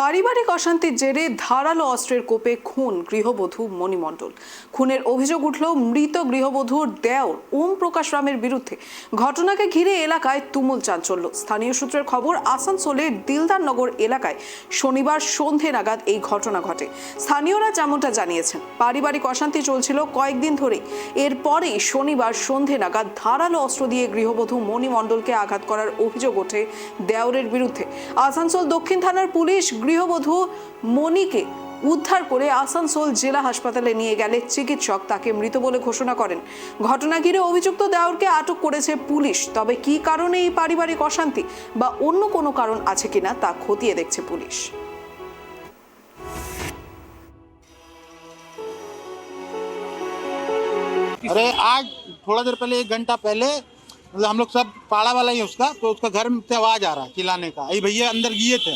পারিবারিক অশান্তির জেরে ধারালো অস্ত্রের কোপে খুন গৃহবধূ মণি মণ্ডল। খুনের অভিযোগ উঠল মৃত গৃহবধূর দেওর ওম প্রকাশ রামের বিরুদ্ধে। ঘটনাকে ঘিরে এলাকায় তুমুল চাঞ্চল্য। স্থানীয় সূত্রের খবর, আসানসোলের দিলদারনগর এলাকায় শনিবার সন্ধে নাগাদ এই ঘটনা ঘটে। স্থানীয়রা যেমনটা জানিয়েছেন, পারিবারিক অশান্তি চলছিল কয়েকদিন ধরেই। এরপরে শনিবার সন্ধে নাগাদ ধারালো অস্ত্র দিয়ে গৃহবধূ মণি মণ্ডলকে আঘাত করার অভিযোগ ওঠে দেওরের বিরুদ্ধে। আসানসোল দক্ষিণ থানার পুলিশ গৃহবধূ মণিকে উদ্ধার করে আসানসোল জেলা হাসপাতালে নিয়ে গেলে চিকিৎসক তাকে মৃত বলে ঘোষণা করেন। ঘটনা ঘিরে অভিযুক্ত দেওরকে আটক করেছে পুলিশ। তবে কী কারণে এই পারিবারিক অশান্তি বা অন্য কোনো কারণ আছে কিনা তা খতিয়ে দেখছে পুলিশ। अरे आज थोड़ा देर पहले 1 घंटा पहले हम लोग सब पाड़ा वाला ही उसका, तो उसका घर से आवाज आ रहा है चिल्लाने का। ये भैया अंदर गए थे,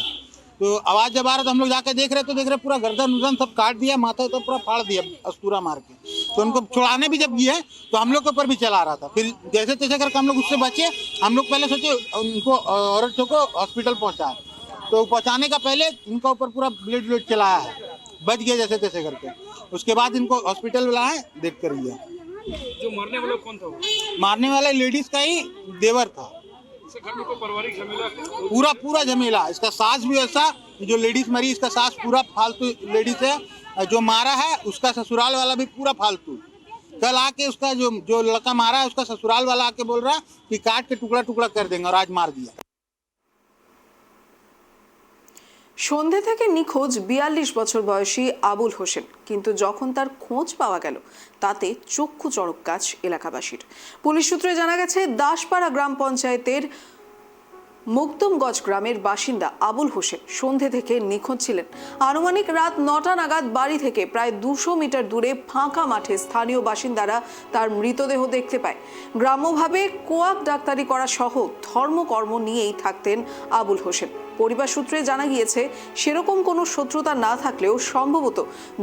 तो आवाज जब आ रहा तो हम लोग जाके देख रहे पूरा गर्दन उर्दन सब काट दिया, माथा तो पूरा फाड़ दिया अस्तूरा मार के। तो उनको छुड़ाने भी जब गए तो हम लोग के ऊपर भी चला रहा था। फिर जैसे तैसे करके हम लोग उससे बचे। हम लोग पहले सोचे उनको औरत को हॉस्पिटल पहुँचाए, तो पहुँचाने का पहले इनका ऊपर पूरा ब्लड चलाया है, बच गए जैसे तैसे करके। उसके बाद इनको हॉस्पिटल लाए, देख कर लिया। जो मरने वाला कौन था? मारने वाला लेडीज का ही देवर था। घर में कोई पारिवारिक झमेला? पूरा झमेला। इसका सास भी ऐसा, जो लेडीज मरी इसका सास पूरा फालतू लेडीज है। जो मारा है उसका ससुराल वाला भी पूरा फालतू। कल आके उसका जो लड़का मारा है उसका ससुराल वाला आके बोल रहा है कि काट के टुकड़ा टुकड़ा कर देंगे, और आज मार दिया। সন্ধে থেকে নিখোঁজ 42 বছর বয়সী আবুল হোসেন, কিন্তু যখন তার খোঁজ পাওয়া গেল তাতে চক্ষু চড়ক গাছ এলাকাবাসীর। পুলিশ সূত্রে জানা গেছে, দাসপাড়া গ্রাম পঞ্চায়েতের মুক্তমগঞ্জ গ্রামের বাসিন্দা আবুল হোসেন সন্ধে থেকে নিখোঁজ ছিলেন। আনুমানিক রাত 9টা নাগাদ বাড়ি থেকে প্রায় 200 মিটার দূরে ফাঁকা মাঠে স্থানীয় বাসিন্দারা তার মৃতদেহ দেখতে পায়। গ্রাম্যভাবে কোয়াক ডাক্তারি করা সহ ধর্মকর্ম নিয়েই থাকতেন আবুল হোসেন। পরিবার সূত্রে জানা গিয়েছে, সেরকম কোনো শত্রুতা না থাকলেও সম্ভবত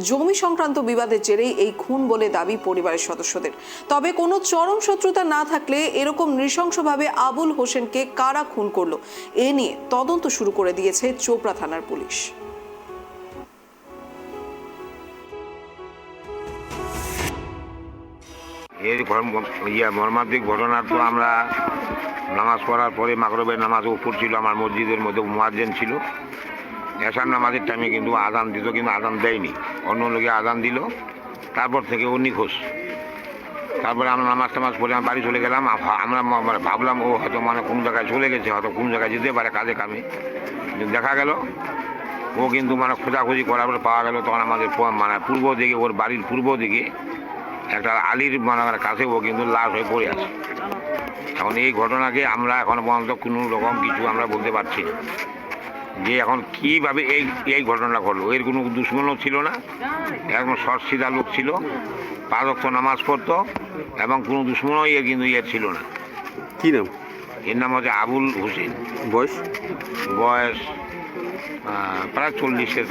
জমি সংক্রান্ত বিবাদের জেরেই এই খুন বলে দাবি পরিবারের সদস্যদের। তবে কোনো চরম শত্রুতা না থাকলে এরকম নৃশংসভাবে আবুল হোসেনকে কারা খুন করলো, এ নিয়ে তদন্ত শুরু করে দিয়েছে চোপড়া থানার পুলিশ। এই মর্মান্তিক ঘটনা তো আমরা নামাজ পড়ার পরে মাগরিবের নামাজ উপর ছিল, আমার মসজিদের মধ্যে মুয়াজ্জিন ছিল। এশার নামাজের টাইমে কিন্তু আজান দিত, কিন্তু আজান দেয়নি, অন্য লোকে আজান দিল। তারপর থেকে ও নিখোঁজ। তারপরে আমরা নামাজ টামাজ পড়ে আমরা বাড়ি চলে গেলাম। আমরা ভাবলাম ও হয়তো কোন জায়গায় চলে গেছে, হয়তো কোন জায়গায় যেতে পারে কাজে কামে। দেখা গেল ও কিন্তু খোঁজাখুঁজি করার পরে পাওয়া গেল। তখন আমাদের পূর্ব দিকে, ওর বাড়ির পূর্ব দিকে একটা আলির কাছে ও কিন্তু লাশ হয়ে পড়ে আছে। এখন এই ঘটনাকে আমরা এখন পর্যন্ত কোনো রকম কিছু আমরা বলতে পারছি না যে এখন কীভাবে এই ঘটনাটা ঘটলো। এর কোনো দুশ্মনও ছিল না, একদম সৎ সিধা লোক ছিল, 5 ওয়াক্ত নামাজ পড়তো, এবং কোনো দুশ্মনও এর কিন্তু ছিল না। কী নাম? এর নাম হচ্ছে আবুল হোসেন। বয়স প্রায় 40-এর